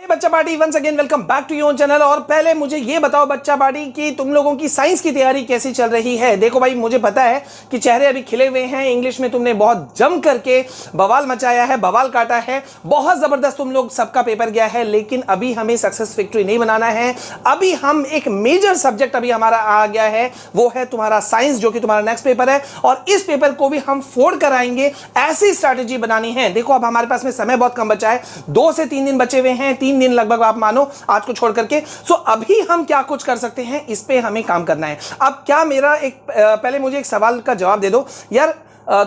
बच्चा party once again welcome back to your channel. और पहले मुझे ये बताओ बच्चा पार्टी कि तुम लोगों की साइंस की तैयारी कैसी चल रही है। देखो भाई, मुझे पता है कि चेहरे अभी खिले हुए हैं। इंग्लिश में तुमने बहुत जम करके बवाल मचाया है, बवाल काटा है, बहुत जबरदस्त तुम लोग सबका पेपर गया है। लेकिन अभी हमें सक्सेस फैक्ट्री नहीं बनाना है। अभी हम एक मेजर सब्जेक्ट अभी हमारा आ गया है, वो है तुम्हारा साइंस, जो कि तुम्हारा नेक्स्ट पेपर है। और इस पेपर को भी हम फोड़ कर आएंगे, ऐसी स्ट्रैटेजी बनानी है। देखो अब हमारे पास में समय बहुत कम बचा है, 2 से 3 दिन बचे हुए हैं, 3 दिन लगभग आप मानो आज को छोड़ करके। सो अभी हम क्या कुछ कर सकते हैं, इस पे हमें काम करना है। अब क्या मेरा पहले मुझे एक सवाल का जवाब दे दो यार,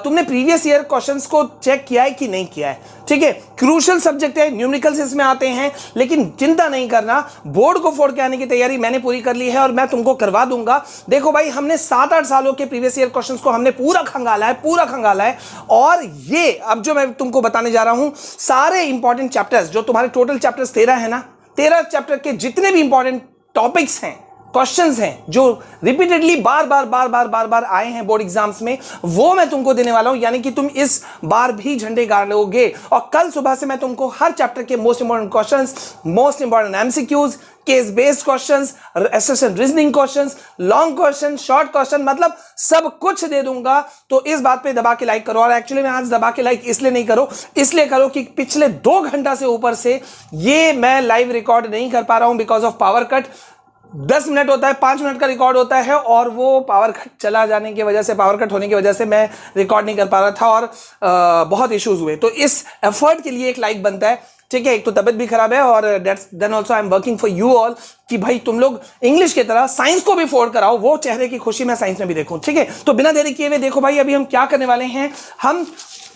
तुमने प्रीवियस ईयर क्वेश्चंस को चेक किया है कि नहीं किया है? ठीक है, क्रूशियल सब्जेक्ट है, न्यूमेरिकल्स इसमें आते हैं, लेकिन चिंता नहीं करना, बोर्ड को फोड़ के आने की तैयारी मैंने पूरी कर ली है और मैं तुमको करवा दूंगा। देखो भाई, हमने 7-8 सालों के प्रीवियस ईयर क्वेश्चंस को हमने पूरा खंगाला है। और ये अब जो मैं तुमको बताने जा रहा हूं, सारे इंपॉर्टेंट चैप्टर्स, जो तुम्हारे टोटल चैप्टर्स 13 है ना, 13 चैप्टर के जितने भी इंपॉर्टेंट टॉपिक्स हैं, क्वेश्चंस हैं, जो रिपीटेडली बार आए हैं बोर्ड एग्जाम्स में, वो मैं तुमको देने वाला हूं। यानी कि तुम इस बार भी झंडे गाड़ लोगे। और कल सुबह से मैं तुमको हर चैप्टर के most important questions, most important MCQs, case based questions, assertion reasoning questions, long question, short question, मतलब सब कुछ दे दूंगा। तो इस बात पे दबा के लाइक करो। और एक्चुअली मैं आज दबा के लाइक इसलिए नहीं करो, इसलिए करो कि पिछले 2 घंटा से ऊपर से ये मैं लाइव रिकॉर्ड नहीं कर पा रहा हूं because of power cut. 10 minute होता है, 5 मिनट का रिकॉर्ड होता है, और वो पावर कट चला जाने की वजह से, पावर कट होने की वजह से मैं रिकॉर्ड नहीं कर पा रहा था और बहुत इश्यूज हुए। तो इस एफर्ट के लिए एक लाइक बनता है, ठीक है। एक तो तबियत भी खराब है और then also I am working for you all कि भाई तुम लोग इंग्लिश की तरह साइंस को भी फोड़ कराओ, वो चेहरे की खुशी मैं साइंस में भी देखूं, ठीक है। तो बिना देरी किए हुए देखो भाई, अभी हम क्या करने वाले हैं, हम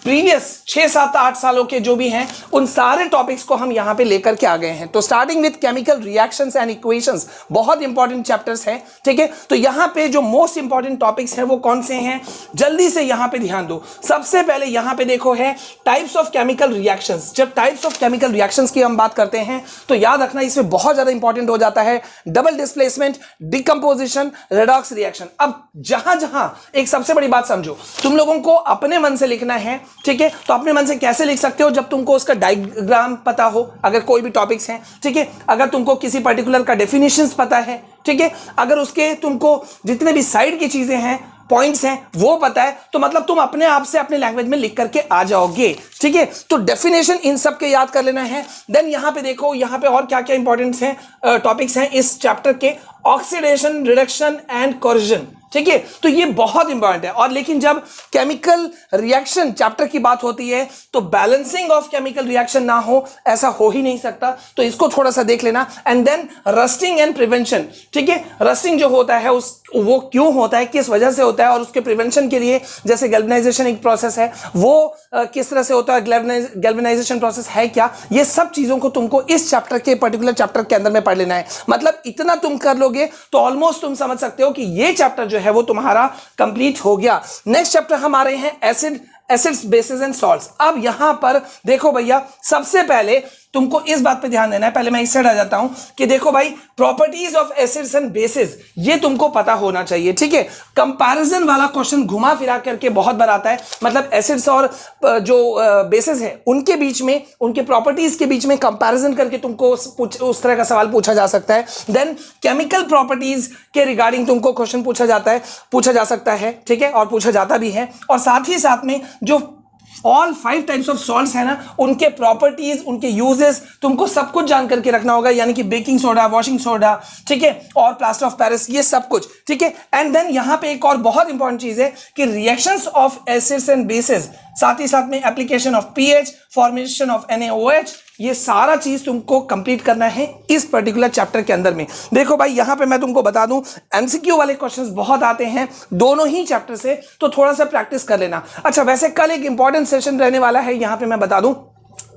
प्रीवियस 6-7-8 सालों के जो भी हैं उन सारे टॉपिक्स को हम यहां पे लेकर के आ गए हैं। तो starting with chemical reactions and equations, बहुत इंपॉर्टेंट चैप्टर्स हैं, ठीक है। तो यहां पे जो मोस्ट इंपॉर्टेंट टॉपिक्स हैं वो कौन से हैं, जल्दी से यहां पे ध्यान दो। सबसे पहले यहां पे देखो है टाइप्स ऑफ केमिकल रिएक्शंस। जब टाइप्स ऑफ केमिकल रिएक्शंस की हम बात करते हैं तो याद रखना इसमें बहुत ज्यादा इंपॉर्टेंट हो जाता है double displacement, decomposition, redox reaction. अब जहां जहां एक सबसे बड़ी बात समझो, तुम लोगों को अपने मन से लिखना है, ठीक है। तो अपने मन से कैसे लिख सकते हो, जब तुमको उसका डायग्राम पता हो, अगर कोई भी टॉपिक्स हैं, ठीक है, अगर तुमको किसी पर्टिकुलर का डेफिनेशंस पता है, ठीक है, अगर उसके तुमको जितने भी साइड की चीजें हैं, पॉइंट्स हैं, वो पता है, तो मतलब तुम अपने आप से अपने लैंग्वेज में लिख करके आ जाओगे, ठीक है। तो डेफिनेशन इन सब के याद कर लेना है। देन यहां पे देखो, यहां पे और क्या क्या इंपॉर्टेंट्स हैं, टॉपिक्स हैं इस चैप्टर के, ऑक्सीडेशन, रिडक्शन एंड कोरिजन, ठीक है। तो ये बहुत इंपॉर्टेंट है। और लेकिन जब केमिकल रिएक्शन चैप्टर की बात होती है तो बैलेंसिंग ऑफ केमिकल रिएक्शन ना हो, ऐसा हो ही नहीं सकता। तो इसको थोड़ा सा देख लेना। And then rusting and prevention, ठीक है। रस्टिंग जो होता है वो क्यों होता है, किस वजह से होता है, और उसके प्रिवेंशन के लिए जैसे गैल्वेनाइजेशन एक प्रोसेस है, वो किस तरह से होता है, गैल्वेनाइजेशन प्रोसेस है क्या, ये सब चीजों को तुमको इस चैप्टर के, पर्टिकुलर चैप्टर के अंदर में पढ़ लेना है। मतलब इतना तुम कर लोगे तो ऑलमोस्ट तुम समझ सकते हो कि ये चैप्टर जो है वो तुम्हारा कंप्लीट हो गया। नेक्स्ट चैप्टर हम आ रहे हैं एसिड्स, बेसिस एंड सॉल्ट्स। अब यहां पर देखो भैया, सबसे पहले तुमको इस बात पे ध्यान देना है। पहले मैं इस साइड आ जाता हूं कि देखो भाई, properties of acids and bases, ये तुमको पता होना चाहिए, ठीक है। कंपैरिजन वाला क्वेश्चन घुमा फिरा करके बहुत बार आता है। मतलब एसिड्स और जो बेसिस है उनके बीच में, उनके प्रॉपर्टीज के बीच में कंपैरिजन करके तुमको उस तरह का सवाल पूछा जा सकता है। देन केमिकल प्रॉपर्टीज के रिगार्डिंग तुमको क्वेश्चन पूछा जा सकता है, ठीक है, और पूछा जाता भी है। और साथ ही साथ में जो ऑल 5 टाइप्स ऑफ सॉल्ट्स है ना, उनके प्रॉपर्टीज, उनके यूजेस तुमको सब कुछ जान करके रखना होगा। यानी कि बेकिंग सोडा, वॉशिंग सोडा, ठीक है, और प्लास्टर ऑफ पेरिस, ये सब कुछ, ठीक है। एंड देन यहां पे एक और बहुत इंपॉर्टेंट चीज है कि reactions of acids and bases, साथ ही साथ में application of pH, formation of NaOH, ये सारा चीज तुमको कंप्लीट करना है इस पर्टिकुलर चैप्टर के अंदर में। देखो भाई, यहां पे मैं तुमको बता दूं, एमसीक्यू वाले क्वेश्चंस बहुत आते हैं दोनों ही चैप्टर से, तो थोड़ा सा प्रैक्टिस कर लेना। अच्छा, वैसे कल एक इंपॉर्टेंट सेशन रहने वाला है, यहां पे मैं बता दूं,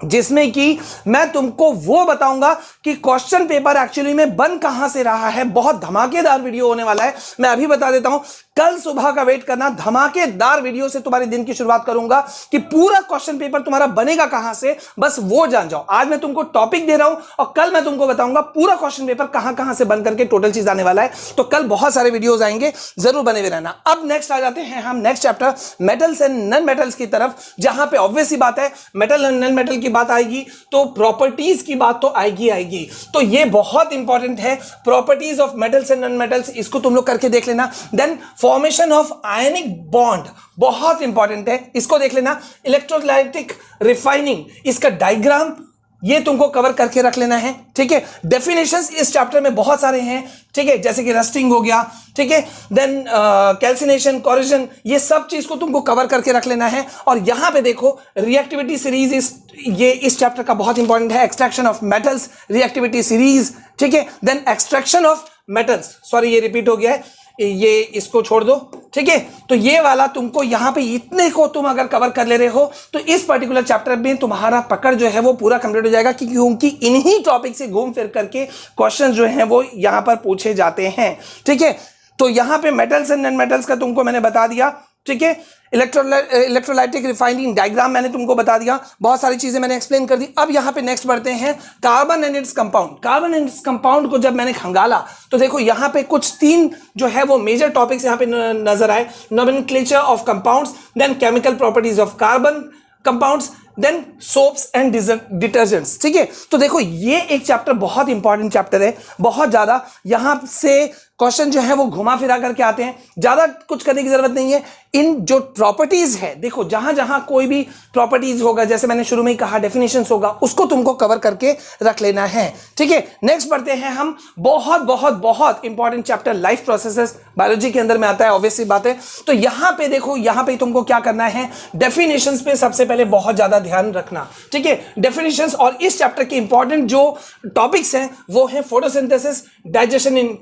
जिसमें कि मैं तुमको वो बताऊंगा कि क्वेश्चन पेपर एक्चुअली में बन कहां से रहा है। बहुत धमाकेदार वीडियो होने वाला है। मैं अभी बता देता हूं, कल सुबह का वेट करना, धमाकेदार वीडियो से तुम्हारे दिन की शुरुआत करूंगा कि पूरा क्वेश्चन पेपर तुम्हारा बनेगा कहां से, बस वो जान जाओ। आज मैं तुमको टॉपिक दे रहा हूं और कल मैं तुमको बताऊंगा पूरा क्वेश्चन पेपर कहां कहां से बन करके टोटल चीज आने वाला है। तो कल बहुत सारे वीडियोस आएंगे, जरूर बने हुए रहना। अब नेक्स्ट आ जाते हैं हम next chapter metals and non metals की तरफ, जहां पे ऑब्वियस सी बात है मेटल एंड नॉन मेटल की बात आएगी तो प्रॉपर्टीज की बात तो आएगी। तो ये बहुत इंपॉर्टेंट है, properties of metals and non metals, इसको तुम लोग करके देख लेना। Then formation of ionic bond बहुत इंपॉर्टेंट है, इसको देख लेना। इलेक्ट्रोलाइटिक रिफाइनिंग, इसका डायग्राम ये तुमको कवर करके रख लेना है, ठीक है। डेफिनेशंस इस चैप्टर में बहुत सारे हैं, ठीक है, जैसे कि रस्टिंग हो गया, ठीक है, देन कैल्सिनेशन, कोरोजन, ये सब चीज को तुमको कवर करके रख लेना है। और यहां पे देखो रिएक्टिविटी सीरीज, ये इस चैप्टर का बहुत इंपॉर्टेंट है। Extraction of metals, reactivity series, ठीक है। Then extraction of metals, sorry ये रिपीट हो गया है, ये इसको छोड़ दो, ठीक है। तो ये वाला तुमको यहां पे इतने को तुम अगर कवर कर ले रहे हो तो इस पर्टिकुलर चैप्टर में तुम्हारा पकड़ जो है वो पूरा कंप्लीट हो जाएगा, क्योंकि इन्हीं टॉपिक से घूम फिर करके क्वेश्चन जो हैं वो यहां पर पूछे जाते हैं, ठीक है। तो यहां पे मेटल्स एंड नॉन मेटल्स का तुमको मैंने बता दिया, ठीक है। इलेक्ट्रोलाइटिक रिफाइनिंग डायग्राम मैंने तुमको बता दिया, बहुत सारी चीजें मैंने एक्सप्लेन कर दी। अब यहां पे नेक्स्ट बढ़ते हैं carbon and its compound. Carbon and its compound को जब मैंने खंगाला तो देखो यहां पे कुछ 3 जो है वो मेजर टॉपिक्स यहां पे नजर आए। Nomenclature of compounds, then chemical properties of carbon compounds, then soaps and detergents, ठीक है। तो देखो ये एक चैप्टर बहुत इंपॉर्टेंट चैप्टर है, बहुत ज्यादा यहां से क्वेश्चन जो है वो घुमा फिरा करके आते हैं, ज्यादा कुछ करने की जरूरत नहीं है। इन जो प्रॉपर्टीज है, देखो जहां जहां कोई भी प्रॉपर्टीज होगा, जैसे मैंने शुरू में ही कहा डेफिनेशंस होगा, उसको तुमको कवर करके रख लेना है, ठीक है। नेक्स्ट बढ़ते हैं हम, बहुत बहुत बहुत important chapter life processes, biology के अंदर में आता है, ऑब्वियसली बात है। तो यहां पे देखो, यहां पे तुमको क्या करना है, डेफिनेशंस पे सबसे पहले बहुत ज्यादा ध्यान रखना, ठीक है। डेफिनेशंस और इस चैप्टर के इंपॉर्टेंट जो टॉपिक्स हैं वो है photosynthesis, digestion in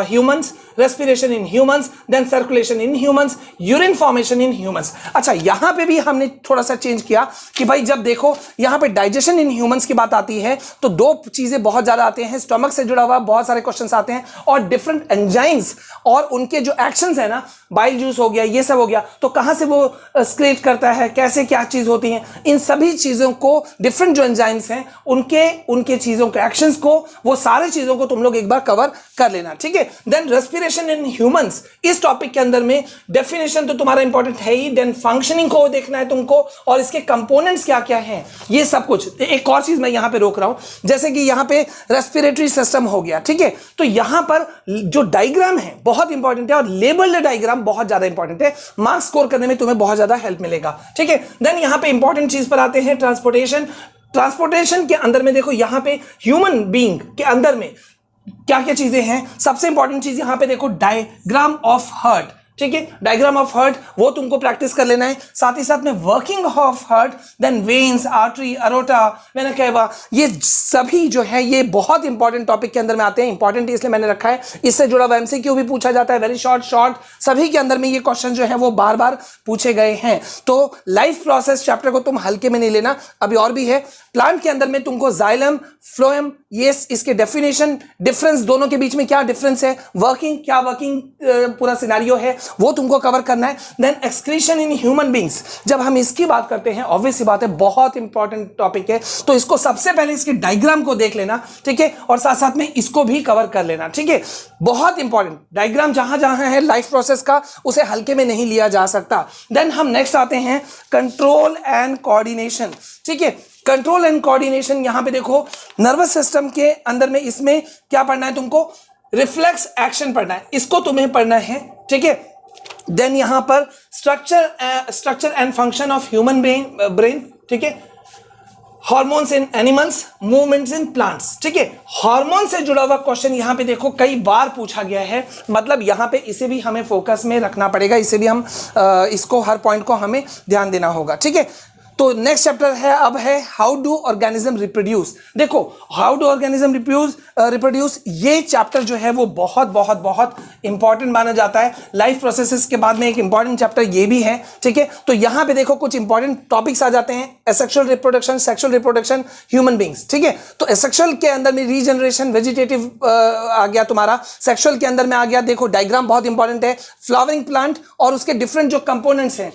humans, respiration in humans, then circulation in humans, urine formation in humans। अच्छा, यहां पे भी हमने थोड़ा सा चेंज किया कि भाई जब देखो यहां पे डाइजेशन इन ह्यूमंस की बात आती है तो 2 चीजें बहुत ज्यादा आते हैं, स्टमक से जुड़ा हुआ बहुत सारे क्वेश्चंस आते हैं और डिफरेंट एंजाइम्स और उनके जो एक्शंस है ना, बाइल जूस हो गया, ये सब हो गया, तो कहां से वो स्क्रेट करता है, कैसे क्या चीज होती है, इन सभी चीजों को, डिफरेंट जो एंजाइम्स हैं उनके चीजों के एक्शंस को, वो सारे चीजों को तुम लोग एक बार कवर कर लेना, ठीक है। देन रेस्पिरेशन इन ह्यूमंस, इस टॉपिक के अंदर में डेफिनेशन तो तुम्हारा इंपॉर्टेंट है ही, देन फंक्शनिंग को देखना है तुमको और इसके कंपोनेंट्स क्या क्या हैं, ये सब कुछ। एक और चीज मैं यहां पे रोक रहा हूं, जैसे कि यहां पे रेस्पिरेटरी सिस्टम हो गया, ठीक है। तो यहां पर जो डायग्राम है बहुत इंपॉर्टेंट है और लेबल्ड डायग्राम बहुत ज्यादा इंपॉर्टेंट है, मार्क्स स्कोर करने में तुम्हें बहुत ज्यादा हेल्प मिलेगा, ठीक है। देन यहां पे इंपॉर्टेंट चीज पर आते हैं, ट्रांसपोर्टेशन के अंदर में देखो यहां पे ह्यूमन बीइंग के अंदर में क्या क्या चीजें हैं। सबसे इंपॉर्टेंट चीज यहां पे देखो डायग्राम ऑफ हार्ट, ठीक है। डायग्राम ऑफ हार्ट वो तुमको प्रैक्टिस कर लेना है, साथ ही साथ में working of heart, then veins, artery, aorta, vena cava, ये सभी जो है ये बहुत इंपॉर्टेंट टॉपिक के अंदर में आते हैं। इंपॉर्टेंट इसलिए मैंने रखा है, इससे जुड़ा हुआ एमसीक्यू भी पूछा जाता है, वेरी शॉर्ट सभी के अंदर में ये क्वेश्चन जो है वो बार बार पूछे गए हैं। तो लाइफ प्रोसेस चैप्टर को तुम हल्के में नहीं लेना, अभी और भी है। प्लांट के अंदर में तुमको जाइलम, फ्लोएम, ये इसके डेफिनेशन, डिफरेंस दोनों के बीच में क्या डिफरेंस है, वर्किंग क्या वर्किंग पूरा सिनेरियो है वो तुमको कवर करना है। Then excretion in human beings, जब हम इसकी बात करते हैं ऑब्वियस सी बात है बहुत इंपॉर्टेंट टॉपिक है, तो इसको सबसे पहले इसके डायग्राम को देख लेना, ठीक है, और साथ साथ में इसको भी कवर कर लेना, ठीक है। बहुत इंपॉर्टेंट डायग्राम जहां जहां है लाइफ प्रोसेस का, उसे हल्के में नहीं लिया जा सकता। देन हम नेक्स्ट आते हैं कंट्रोल एंड कोऑर्डिनेशन, ठीक है। कंट्रोल एंड कोऑर्डिनेशन, यहां पे देखो नर्वस सिस्टम के अंदर में इसमें क्या पढ़ना है तुमको, रिफ्लेक्स एक्शन पढ़ना है, इसको तुम्हें पढ़ना है, ठीक है। देन यहां पर structure and function of human brain, ठीक है। Hormones in animals, movements in plants, ठीक है। हार्मोन से जुड़ा हुआ क्वेश्चन यहां पे देखो कई बार पूछा गया है, मतलब यहां पे इसे भी हमें फोकस में रखना पड़ेगा, इसे भी हम इसको हर पॉइंट को हमें ध्यान देना होगा, ठीक है। तो नेक्स्ट चैप्टर है अब है हाउ डू ऑर्गेनिज्म रिप्रोड्यूस। देखो हाउ डू ऑर्गेनिज्म रिप्रोड्यूस ये चैप्टर जो है वो बहुत बहुत बहुत इंपॉर्टेंट माना जाता है। लाइफ प्रोसेसेस के बाद में एक इंपॉर्टेंट चैप्टर ये भी है, ठीक है। तो यहां पे देखो कुछ इंपॉर्टेंट टॉपिक्स आ जाते हैं, asexual reproduction, sexual reproduction, human beings, ठीक है। तो एसेक्सुअल के अंदर में रीजनरेशन, वेजिटेटिव आ गया तुम्हारा, सेक्सुअल के अंदर में आ गया, देखो डायग्राम बहुत इंपॉर्टेंट है, फ्लावरिंग प्लांट और उसके डिफरेंट जो कंपोनेंट्स हैं,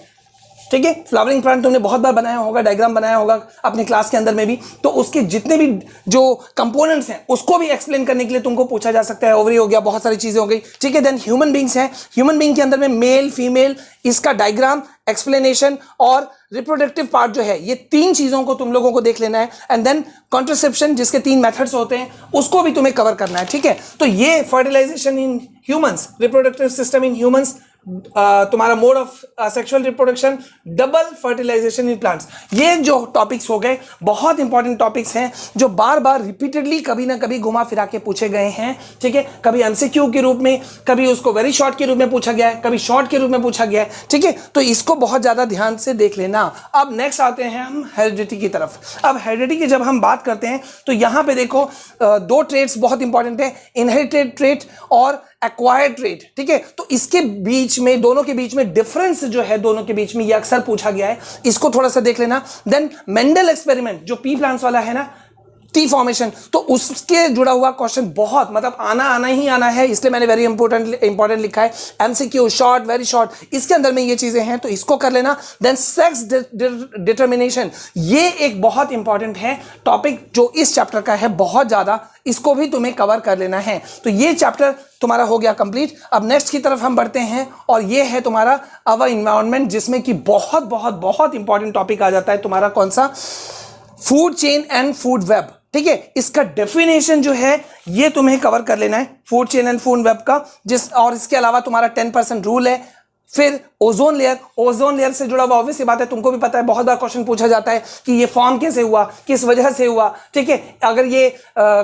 ठीक है। फ्लावरिंग प्लांट तुमने बहुत बार बनाया होगा, डायग्राम बनाया होगा अपने क्लास के अंदर में भी, तो उसके जितने भी जो कंपोनेंट्स हैं उसको भी एक्सप्लेन करने के लिए तुमको पूछा जा सकता है। ओवरी हो गया, बहुत सारी चीजें हो गई, ठीक है। देन ह्यूमन बींग्स हैं, ह्यूमन बींग के अंदर में मेल फीमेल, इसका डायग्राम, एक्सप्लेनेशन और रिप्रोडक्टिव पार्ट जो है, ये तीन चीजों को तुम लोगों को देख लेना है। एंड देन कॉन्ट्रासेप्शन, जिसके 3 मेथड्स होते हैं, उसको भी तुम्हें कवर करना है, ठीक है। तो ये fertilisation in humans, reproductive system in humans, तुम्हारा mode of sexual reproduction, double fertilisation in plants, ये जो टॉपिक्स हो गए बहुत इंपॉर्टेंट टॉपिक्स हैं जो बार बार रिपीटेडली कभी ना कभी घुमा फिरा के पूछे गए हैं, ठीक है। कभी एमसीक्यू के रूप में, कभी उसको वेरी शॉर्ट के रूप में पूछा गया है, कभी शॉर्ट के रूप में पूछा गया है, ठीक है। तो इसको बहुत ज्यादा ध्यान से देख लेना। अब नेक्स्ट आते हैं हम हेरिडिटी की तरफ। अब हेरिडिटी की जब हम बात करते हैं तो यहां पे देखो 2 ट्रेट्स बहुत इंपॉर्टेंट है, इनहेरिटेड ट्रेट और एक्वायर्ड ट्रेट, ठीक है। तो इसके बीच में, दोनों के बीच में डिफरेंस जो है, दोनों के बीच में ये अक्सर पूछा गया है, इसको थोड़ा सा देख लेना। देन मेंडल एक्सपेरिमेंट जो पी प्लांट्स वाला है ना, टी फॉर्मेशन, तो उसके जुड़ा हुआ क्वेश्चन बहुत, मतलब आना ही आना है, इसलिए मैंने वेरी इंपॉर्टेंट लिखा है। एमसीक्यू शॉर्ट, वेरी शॉर्ट, इसके अंदर में ये चीजें हैं, तो इसको कर लेना। देन सेक्स डिटर्मिनेशन, ये एक बहुत इंपॉर्टेंट है टॉपिक जो इस चैप्टर का है बहुत ज्यादा, इसको भी तुम्हें कवर कर लेना है। तो ये चैप्टर तुम्हारा हो गया कंप्लीट। अब नेक्स्ट की तरफ हम बढ़ते हैं और ये है तुम्हारा अवर इन्वायरमेंट, जिसमें कि बहुत बहुत बहुत इंपॉर्टेंट टॉपिक आ जाता है तुम्हारा, कौन सा, food chain and food web, ठीक है। इसका डेफिनेशन जो है ये तुम्हें कवर कर लेना है, food chain and food web का, और इसके अलावा तुम्हारा 10% रूल है। फिर ओजोन लेयर, ओजोन लेयर से जुड़ा हुआ ऑब्वियस बात है, तुमको भी पता है, बहुत बार क्वेश्चन पूछा जाता है कि ये फॉर्म कैसे हुआ, किस वजह से हुआ, ठीक है। अगर ये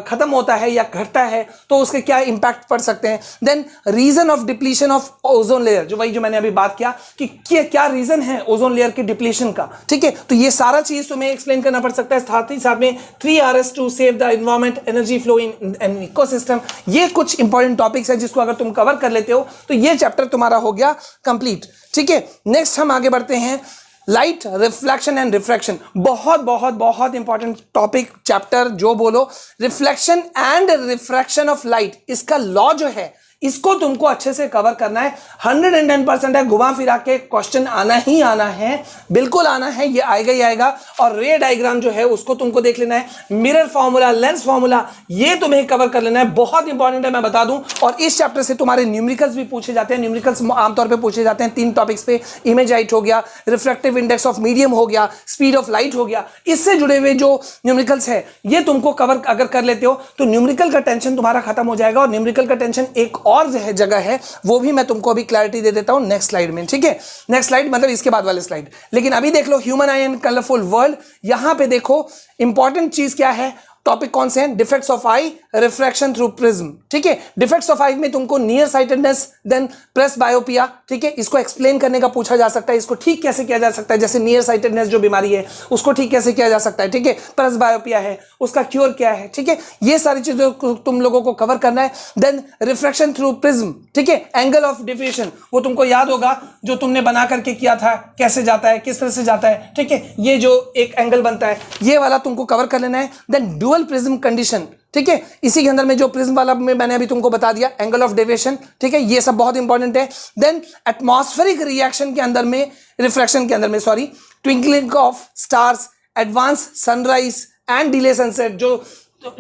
खत्म होता है या घटता है तो उसके क्या इंपैक्ट पड़ सकते हैं। Then reason of depletion of ozone layer, जो वही जो मैंने अभी बात किया कि क्या रीजन है ओजोन लेयर के डिप्लीशन का, ठीक है। तो ये सारा चीज तुम्हें एक्सप्लेन करना पड़ सकता है। साथ ही साथ में 3Rs to save the environment, energy flow in an ecosystem, ये कुछ इंपॉर्टेंट टॉपिक्स है जिसको अगर तुम कवर कर लेते हो तो ये चैप्टर तुम्हारा हो गया कंप्लीट, ठीक है। नेक्स्ट हम आगे बढ़ते हैं, लाइट रिफ्लेक्शन एंड रिफ्रैक्शन, बहुत बहुत बहुत इंपॉर्टेंट टॉपिक, चैप्टर जो बोलो, reflection and refraction of light, इसका लॉ जो है इसको तुमको अच्छे से कवर करना है। 110% है, घुमा फिरा के क्वेश्चन आना ही आना है, बिल्कुल आना है, ये आएगा ही आएगा। और रे डायग्राम जो है उसको तुमको देख लेना है, मिरर फॉर्मूला, लेंस फॉर्मूला, ये तुम्हें कवर कर लेना है, बहुत इंपॉर्टेंट है, मैं बता दूं। और इस चैप्टर से तुम्हारे न्यूमेरिकल्स भी पूछे जाते हैं, न्यूमेरिकल्स आमतौर पर पूछे जाते हैं 3 टॉपिक्स पे, इमेज हाइट हो गया, रिफ्रैक्टिव इंडेक्स ऑफ मीडियम हो गया, स्पीड ऑफ लाइट हो गया, इससे जुड़े हुए जो न्यूमेरिकल्स है ये तुमको कवर अगर कर लेते हो तो न्यूमेरिकल का टेंशन तुम्हारा खत्म हो जाएगा। और न्यूमेरिकल का टेंशन एक और जगह है, वो भी मैं तुमको अभी क्लैरिटी दे देता हूं नेक्स्ट स्लाइड में, ठीक है। नेक्स्ट स्लाइड मतलब इसके बाद वाले स्लाइड। लेकिन अभी देख लो human eye and colourful world, यहां पे देखो इंपॉर्टेंट चीज क्या है, टॉपिक कौन से हैं, defects of I, refraction through prism, ठीक है। डिफेक्ट्स ऑफ आई में तुमको नियर साइटेडनेस, देन प्रेस बायोपिया, ठीक है, इसको एक्सप्लेन करने का पूछा जा सकता है, इसको ठीक कैसे किया जा सकता है, जैसे नियर साइटेडनेस जो बीमारी है उसको ठीक कैसे किया जा सकता है, ठीक है। प्रेस बायोपिया है, उसका क्योर क्या है, ठीक है। ये सारी चीजें तुम लोगों को कवर करना है। देन रिफ्रैक्शन थ्रू प्रिज्म, ठीक है, एंगल ऑफ डिफ्यूजन, वो तुमको याद होगा जो तुमने बना करके किया था, कैसे जाता है, किस तरह से जाता है, ठीक है, ये जो एक एंगल बनता है ये वाला तुमको कवर कर लेना है। देन डुअल प्रिज्म कंडीशन, ठीक है, इसी के अंदर में जो प्रिज्म वाला में मैंने अभी तुमको बता दिया, एंगल ऑफ डेविएशन, ठीक है, ये सब बहुत इंपॉर्टेंट है। देन एटमॉस्फेरिक रिएक्शन के अंदर में, रिफ्रैक्शन के अंदर में sorry, twinkling of stars, advance sunrise and delay sunset,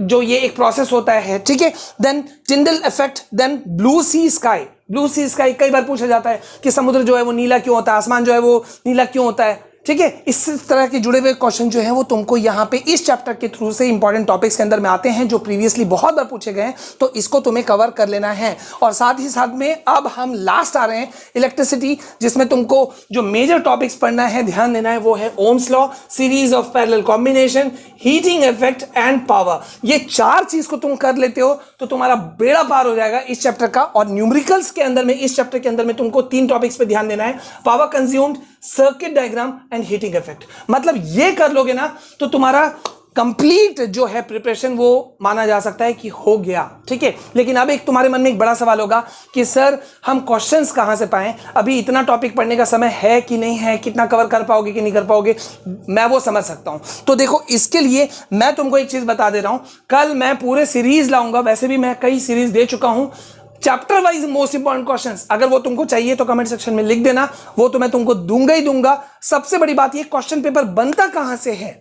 जो ये एक प्रोसेस होता है, ठीक है। Then Tyndall effect, then blue sea sky, blue sea sky कई बार पूछा जाता है कि समुद्र जो है वो नीला क्यों होता है, आसमान जो है वो नीला क्यों होता है, ठीक है। इस तरह के जुड़े हुए क्वेश्चन जो है वो तुमको यहाँ पे इस चैप्टर के थ्रू से इंपॉर्टेंट टॉपिक्स के अंदर में आते हैं जो प्रीवियसली बहुत बार पूछे गए हैं, तो इसको तुम्हें कवर कर लेना है। और साथ ही साथ में अब हम लास्ट आ रहे हैं इलेक्ट्रिसिटी, जिसमें तुमको जो मेजर टॉपिक्स पढ़ना है, ध्यान देना है, वो है Ohm's law, series of parallel combination, heating effect and power. ये 4 चीज को तुम कर लेते हो तो तुम्हारा बेड़ा पार हो जाएगा इस चैप्टर का। और न्यूमेरिकल्स के अंदर में, इस चैप्टर के अंदर में तुमको 3 टॉपिक्स पे ध्यान देना है, power consumed, circuit diagram and heating effect. मतलब ये कर लोगे ना तो तुम्हारा कंप्लीट जो है प्रिपरेशन वो माना जा सकता है कि हो गया। ठीक है, लेकिन अब एक तुम्हारे मन में एक बड़ा सवाल होगा कि सर हम क्वेश्चंस कहां से पाएं, अभी इतना टॉपिक पढ़ने का समय है कि नहीं है, कितना कवर कर पाओगे कि नहीं कर पाओगे। मैं वो समझ सकता हूं। तो देखो, इसके लिए मैं तुमको एक चीज बता दे रहा हूं, कल मैं पूरे सीरीज लाऊंगा। वैसे भी मैं कई सीरीज दे चुका हूं, chapter wise most important questions. अगर वो तुमको चाहिए तो कमेंट सेक्शन में लिख देना, वो तो मैं तुमको दूंगा ही दूंगा। सबसे बड़ी बात ये, क्वेश्चन पेपर बनता कहां से है,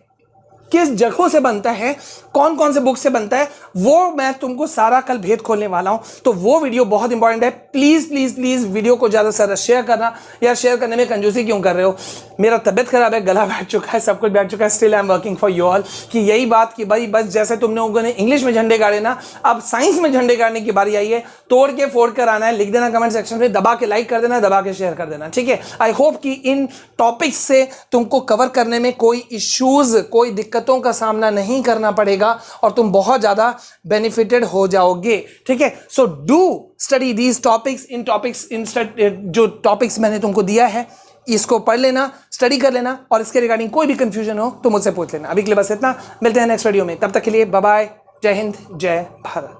किस जगहों से बनता है, कौन कौन से बुक से बनता है, वो मैं तुमको सारा कल भेद खोलने वाला हूं। तो वो वीडियो बहुत इंपॉर्टेंट है। प्लीज प्लीज प्लीज वीडियो को ज्यादा से ज्यादा शेयर करना। यार शेयर करने में कंजूसी क्यों कर रहे हो? मेरा तबियत खराब है, गला बैठ चुका है, सब कुछ बैठ चुका है, still I am working for you all. कि यही बात कि भाई बस जैसे तुम लोगों ने इंग्लिश में झंडे गाड़े ना, अब साइंस में झंडे गाड़ने की बारी आई है। तोड़ के फोड़ कर आना है। लिख देना कमेंट सेक्शन में, दबा के लाइक कर देना, दबा के शेयर कर देना। ठीक है, आई होप कि इन टॉपिक्स से तुमको कवर करने में कोई इश्यूज, कोई दिक्कतों का सामना नहीं करना पड़ेगा और तुम बहुत ज्यादा बेनिफिटेड हो जाओगे। ठीक है, so do study these topics. In topics, जो टॉपिक्स मैंने तुमको दिया है, इसको पढ़ लेना, स्टडी कर लेना, और इसके रिगार्डिंग कोई भी कंफ्यूजन हो तो मुझसे पूछ लेना। अभी के लिए बस इतना, मिलते हैं नेक्स्ट वीडियो में। तब तक के लिए बाय बाय, जय हिंद, जय भारत।